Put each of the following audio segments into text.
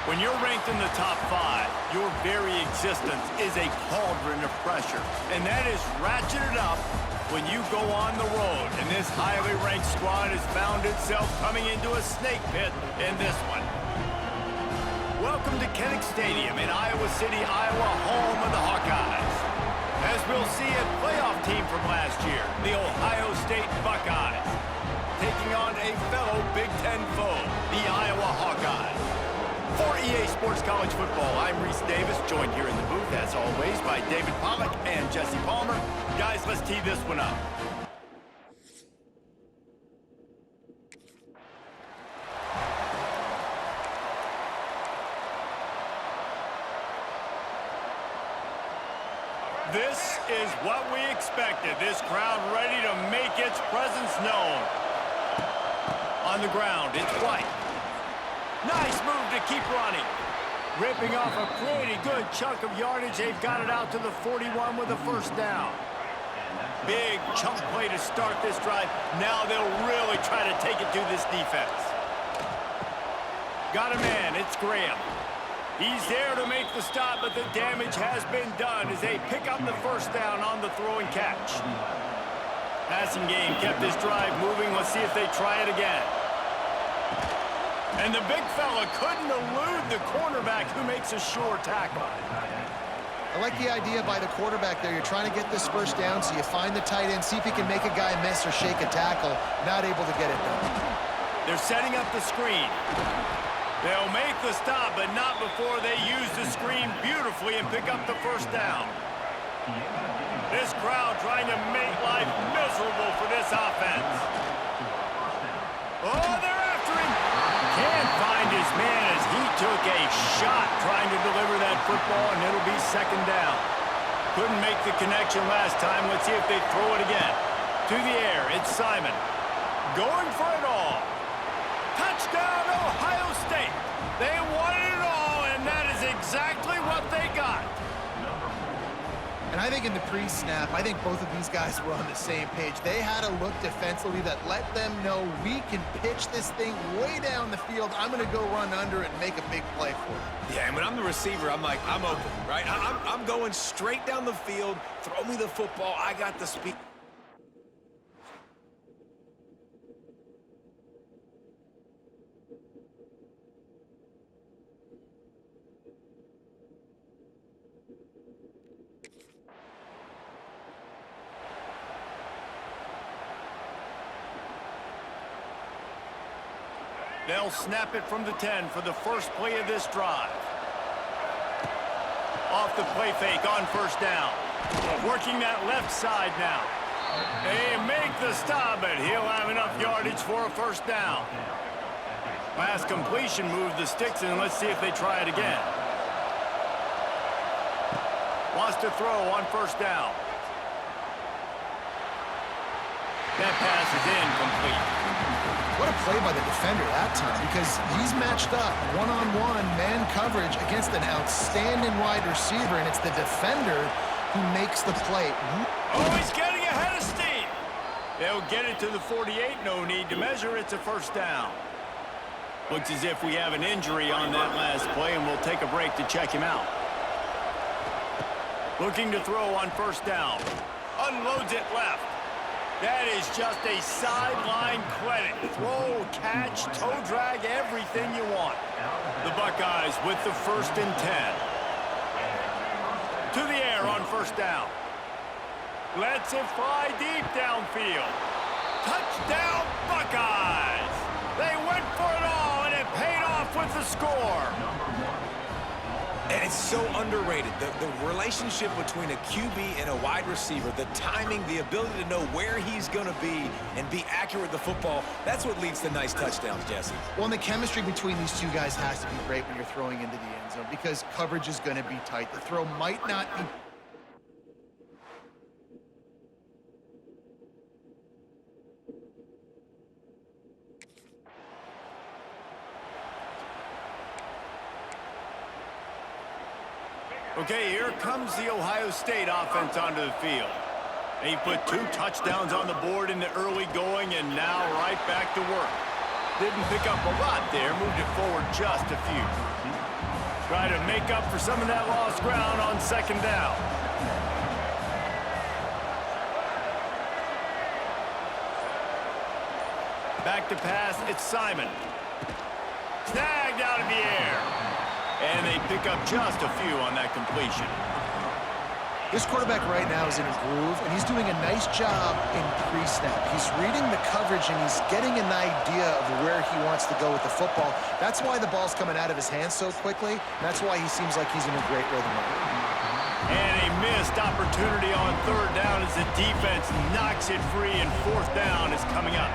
When you're ranked in the top 5, your very existence is a cauldron of pressure. And that is ratcheted up when you go on the road. And this highly ranked squad has found itself coming into a snake pit in this one. Welcome to Kinnick Stadium in Iowa City, Iowa, home of the Hawkeyes. As we'll see, a playoff team from last year, the Ohio State Buckeyes, taking on a fellow Big Ten foe, the Iowa Hawkeyes. For EA Sports College Football, I'm Reese Davis, joined here in the booth, as always, by David Pollack and Jesse Palmer. Guys, let's tee this one up. This is what we expected. This crowd ready to make its presence known. On the ground, it's White. Nice move to keep running. Ripping off a pretty good chunk of yardage. They've got it out to the 41 with a first down. Big chunk play to start this drive. Now they'll really try to take it to this defense. Got a man. It's Graham. He's there to make the stop, but the damage has been done as they pick up the first down on the throw and catch. Passing game kept this drive moving. Let's see if they try it again. And the big fella couldn't elude the cornerback who makes a sure tackle. I like the idea by the quarterback there. You're trying to get this first down, so you find the tight end, see if he can make a guy miss or shake a tackle. Not able to get it done. They're setting up the screen. They'll make the stop, but not before they use the screen beautifully and pick up the first down. This crowd trying to make life miserable for this offense. Oh, they're after him. Can't find his man as he took a shot trying to deliver that football, and it'll be second down. Couldn't make the connection last time. Let's see if they throw it again. To the air, it's Simon. Going for it all. Touchdown, Ohio State. They wanted it all, and that is exactly what they got. And I think in the pre-snap, I think both of these guys were on the same page. They had a look defensively that let them know we can pitch this thing way down the field. I'm going to go run under it and make a big play for it. Yeah, and when I'm the receiver, I'm like, I'm open, right? I'm going straight down the field. Throw me the football. I got the speed. They'll snap it from the 10 for the first play of this drive. Off the play fake on first down. Working that left side now. They make the stop, but he'll have enough yardage for a first down. Pass completion moved the sticks, and let's see if they try it again. Wants to throw on first down. That pass is incomplete. What a play by the defender that time, because he's matched up one-on-one man coverage against an outstanding wide receiver, and it's the defender who makes the play. Oh, he's getting ahead of steam. They'll get it to the 48. No need to measure. It's a first down. Looks as if we have an injury on that last play, and we'll take a break to check him out. Looking to throw on first down. Unloads it left. That is just a sideline credit. Throw, catch, toe drag, everything you want. The Buckeyes with the 1st and 10. To the air on 1st down. Lets it fly deep downfield. Touchdown, Buckeyes! They went for it all, and it paid off with the score. And it's so underrated, the relationship between a QB and a wide receiver, the timing, the ability to know where he's going to be and be accurate with the football, that's what leads to nice touchdowns, Jesse. Well, and the chemistry between these two guys has to be great when you're throwing into the end zone because coverage is going to be tight. The throw might not be... Okay, here comes the Ohio State offense onto the field. He put 2 touchdowns on the board in the early going and now right back to work. Didn't pick up a lot there, moved it forward just a few. Try to make up for some of that lost ground on 2nd down. Back to pass, it's Simon. Snagged out of the air. And they pick up just a few on that completion. This quarterback right now is in a groove, and he's doing a nice job in pre-snap. He's reading the coverage, and he's getting an idea of where he wants to go with the football. That's why the ball's coming out of his hands so quickly. And that's why he seems like he's in a great rhythm right now. And a missed opportunity on 3rd down as the defense knocks it free, and 4th down is coming up.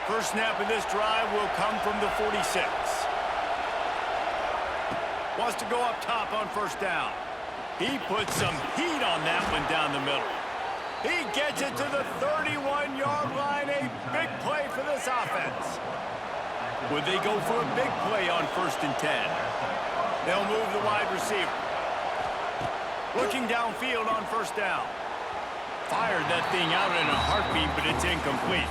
First snap of this drive will come from the 46. Wants to go up top on 1st down. He puts some heat on that one down the middle. He gets it to the 31-yard line. A big play for this offense. Would they go for a big play on 1st and 10? They'll move the wide receiver. Looking downfield on 1st down. Fired that thing out in a heartbeat, but it's incomplete.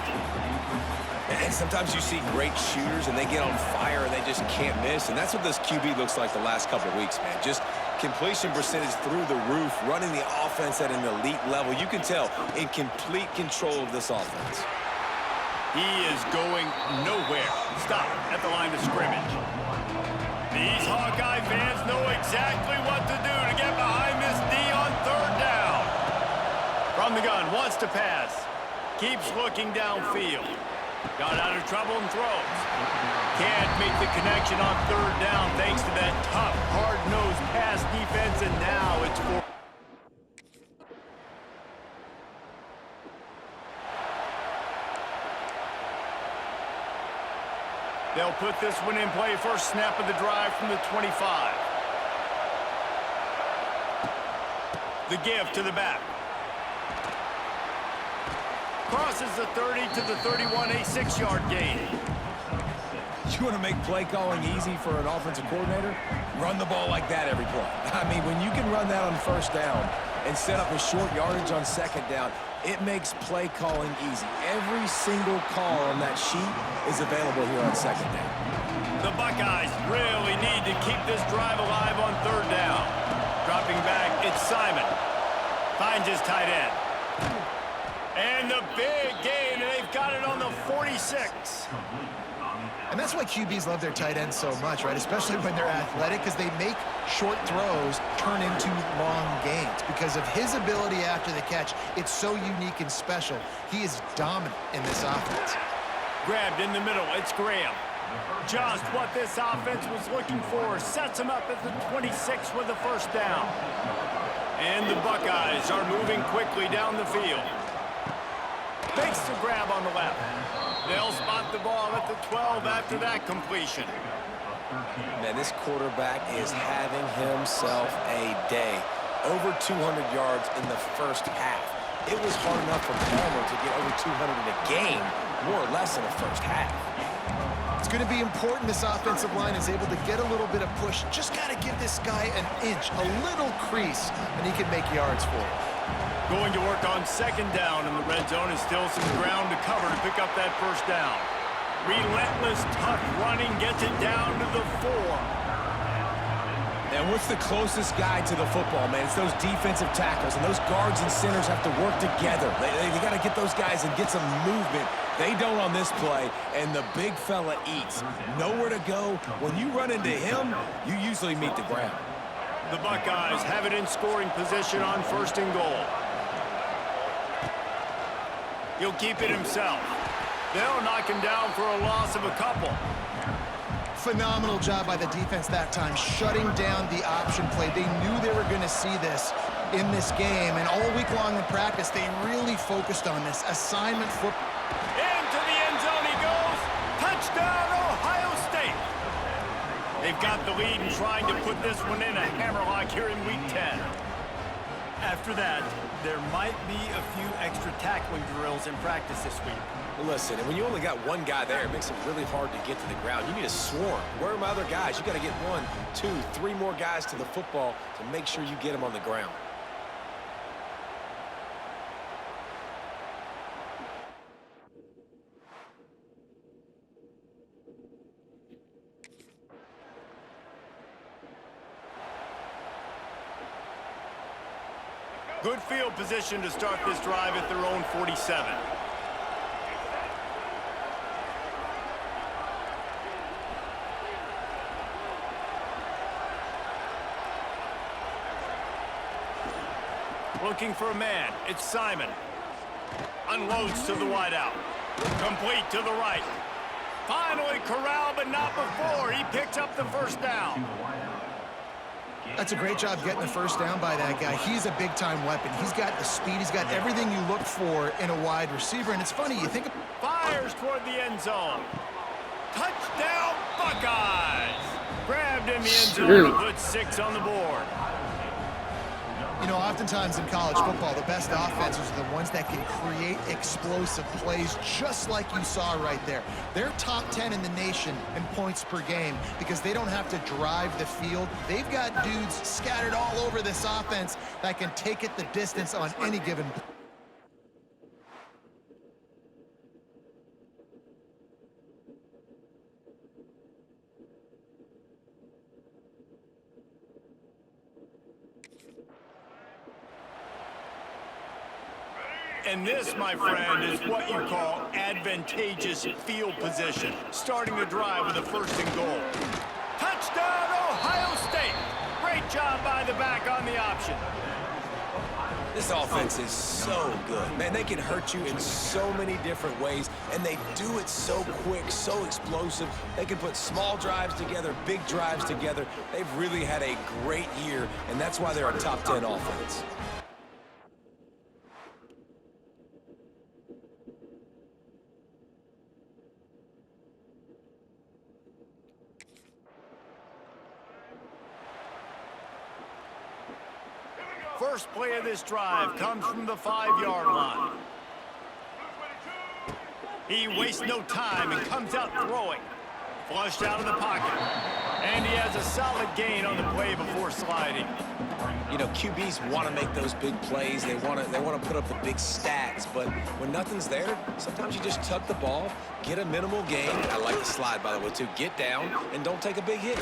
And sometimes you see great shooters, and they get on fire, and they just can't miss. And that's what this QB looks like the last couple of weeks, man. Just completion percentage through the roof, running the offense at an elite level. You can tell in complete control of this offense. He is going nowhere. Stop at the line of scrimmage. These Hawkeye fans know exactly what to do to get behind this D on 3rd down. From the gun, wants to pass. Keeps looking downfield. Got out of trouble and throws. Can't make the connection on 3rd down thanks to that tough, hard-nosed pass defense, and now it's 4. They'll put this one in play. First snap of the drive from the 25. The give to the back. Crosses the 30 to the 31, a 6-yard gain. You want to make play calling easy for an offensive coordinator? Run the ball like that every play. I mean, when you can run that on 1st down and set up a short yardage on 2nd down, it makes play calling easy. Every single call on that sheet is available here on 2nd down. The Buckeyes really need to keep this drive alive on 3rd down. Dropping back, it's Simon. Finds his tight end. And the big gain, and they've got it on the 46. And that's why QBs love their tight ends so much, right? Especially when they're athletic, because they make short throws turn into long gains. Because of his ability after the catch, it's so unique and special. He is dominant in this offense. Grabbed in the middle, it's Graham. Just what this offense was looking for. Sets him up at the 26 with the 1st down. And the Buckeyes are moving quickly down the field. Makes the grab on the left. They'll spot the ball at the 12 after that completion. Man, this quarterback is having himself a day. Over 200 yards in the 1st half. It was hard enough for Palmer to get over 200 in a game, more or less in the 1st half. It's going to be important this offensive line is able to get a little bit of push. Just got to give this guy an inch, a little crease, and he can make yards for it. Going to work on 2nd down in the red zone, and still some ground to cover to pick up that 1st down. Relentless, tough running, gets it down to the 4. And Yeah, and what's the closest guy to the football, man? It's those defensive tackles, and those guards and centers have to work together. They got to get those guys and get some movement. They don't on this play, and the big fella eats. Nowhere to go. When you run into him, you usually meet the ground. The Buckeyes have it in scoring position on 1st and goal. He'll keep it himself. They'll knock him down for a loss of a couple. Phenomenal job by the defense that time, shutting down the option play. They knew they were going to see this in this game, and all week long in practice, they really focused on this assignment football. Into the end zone he goes. Touchdown, Ohio State. They've got the lead and trying to put this one in a hammerlock here in Week 10. After that, there might be a few extra tackling drills in practice this week. Well, listen, and when you only got one guy there, it makes it really hard to get to the ground. You need a swarm. Where are my other guys? You got to get 1, 2, 3 more guys to the football to make sure you get them on the ground. Good field position to start this drive at their own 47. Looking for a man. It's Simon. Unloads to the wideout. Complete to the right. Finally corralled, but not before. He picks up the first down. That's a great job getting the first down by that guy. He's a big-time weapon. He's got the speed. He's got everything you look for in a wide receiver. And it's funny, you think... Fires toward the end zone. Touchdown, Buckeyes! Grabbed in the end zone. A good 6 on the board. You know, oftentimes in college football, the best offenses are the ones that can create explosive plays just like you saw right there. They're top 10 in the nation in points per game because they don't have to drive the field. They've got dudes scattered all over this offense that can take it the distance on any given play. And this, my friend, is what you call advantageous field position. Starting the drive with a 1st and goal. Touchdown, Ohio State! Great job by the back on the option. This offense is so good. Man, they can hurt you in so many different ways, and they do it so quick, so explosive. They can put small drives together, big drives together. They've really had a great year, and that's why they're a top 10 offense. First play of this drive comes from the 5-yard line. He wastes no time and comes out throwing. Flushed out of the pocket. And he has a solid gain on the play before sliding. You know, QBs want to make those big plays. They want to put up the big stats. But when nothing's there, sometimes you just tuck the ball, get a minimal gain. I like the slide, by the way, too. Get down and don't take a big hit.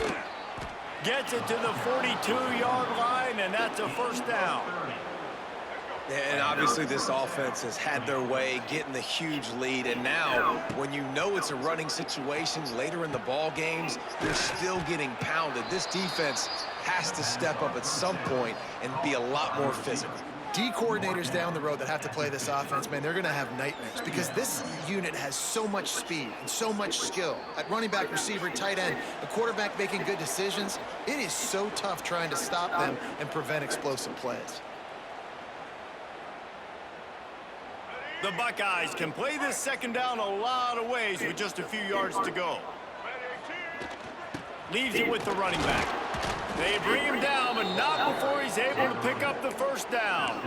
Gets it to the 42-yard line, and that's a 1st down. And obviously this offense has had their way, getting the huge lead. And now, when you know it's a running situation later in the ball games, you're still getting pounded. This defense has to step up at some point and be a lot more physical. D coordinators down the road that have to play this offense, man, they're going to have nightmares because this unit has so much speed and so much skill. At running back, receiver, tight end, the quarterback making good decisions, it is so tough trying to stop them and prevent explosive plays. The Buckeyes can play this 2nd down a lot of ways with just a few yards to go. Leaves it with the running back. They bring him down, but not before he's able to pick up the 1st down.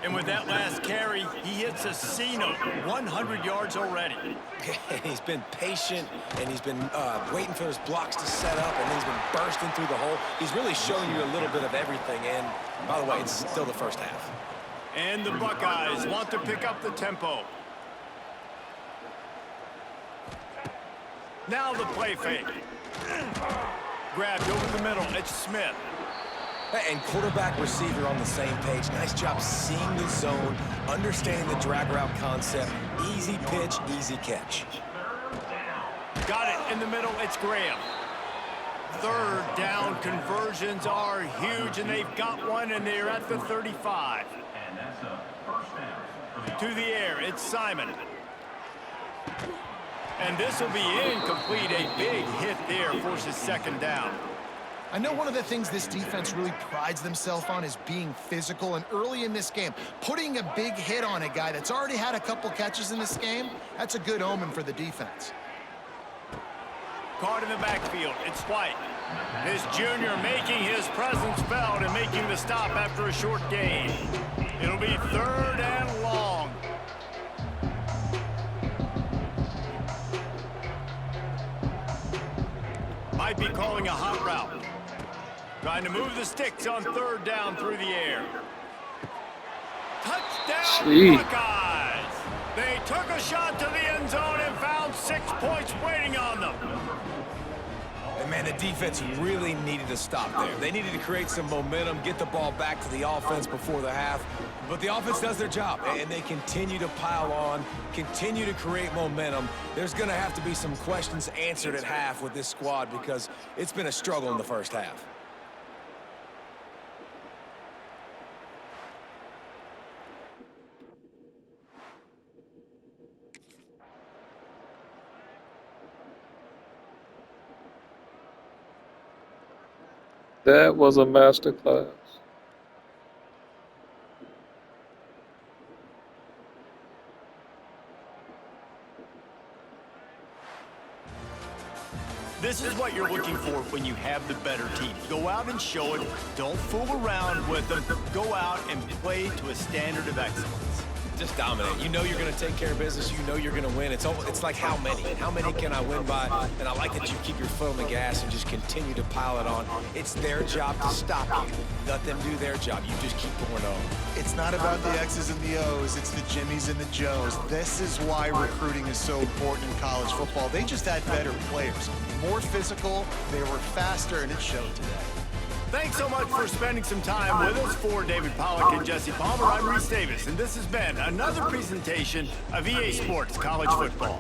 And with that last carry, he hits a C-note, 100 yards already. And he's been patient, and he's been waiting for his blocks to set up, and he's been bursting through the hole. He's really showing you a little bit of everything, and by the way, it's still the 1st half. And the Buckeyes want to pick up the tempo. Now the play fake. grabbed over the middle. It's Smith. And quarterback receiver on the same page. Nice job seeing the zone, understanding the drag route concept. Easy pitch, easy catch. Got it in the middle. It's Graham. Third down conversions are huge, and they've got one, and they're at the 35. To the air, it's Simon. And this will be incomplete. A big hit there forces second down. I know one of the things this defense really prides themselves on is being physical, and early in this game, putting a big hit on a guy that's already had a couple catches in this game, that's a good omen for the defense. Caught in the backfield, it's White. His junior making his presence felt and making the stop after a short gain. It'll be third and long. Might be calling a hot route. Trying to move the sticks on third down through the air. Touchdown, Buckeyes! They took a shot to the end zone and found 6 points waiting on them. And man, the defense really needed to stop there. They needed to create some momentum, get the ball back to the offense before the half. But the offense does their job, and they continue to pile on, continue to create momentum. There's going to have to be some questions answered at half with this squad because it's been a struggle in the first half. That was a masterclass. This is what you're looking for when you have the better team. Go out and show it. Don't fool around with them. Go out and play to a standard of excellence. Just dominate. You know you're going to take care of business. You know you're going to win. It's like how many? How many can I win by? And I like that you keep your foot on the gas and just continue to pile it on. It's their job to stop you. Let them do their job. You just keep going on. It's not about the X's and the O's. It's the Jimmies and the Joes. This is why recruiting is so important in college football. They just had better players. More physical, they were faster, and it showed today. Thanks so much for spending some time with us. For David Pollack and Jesse Palmer, I'm Reese Davis, and this has been another presentation of EA Sports College Football.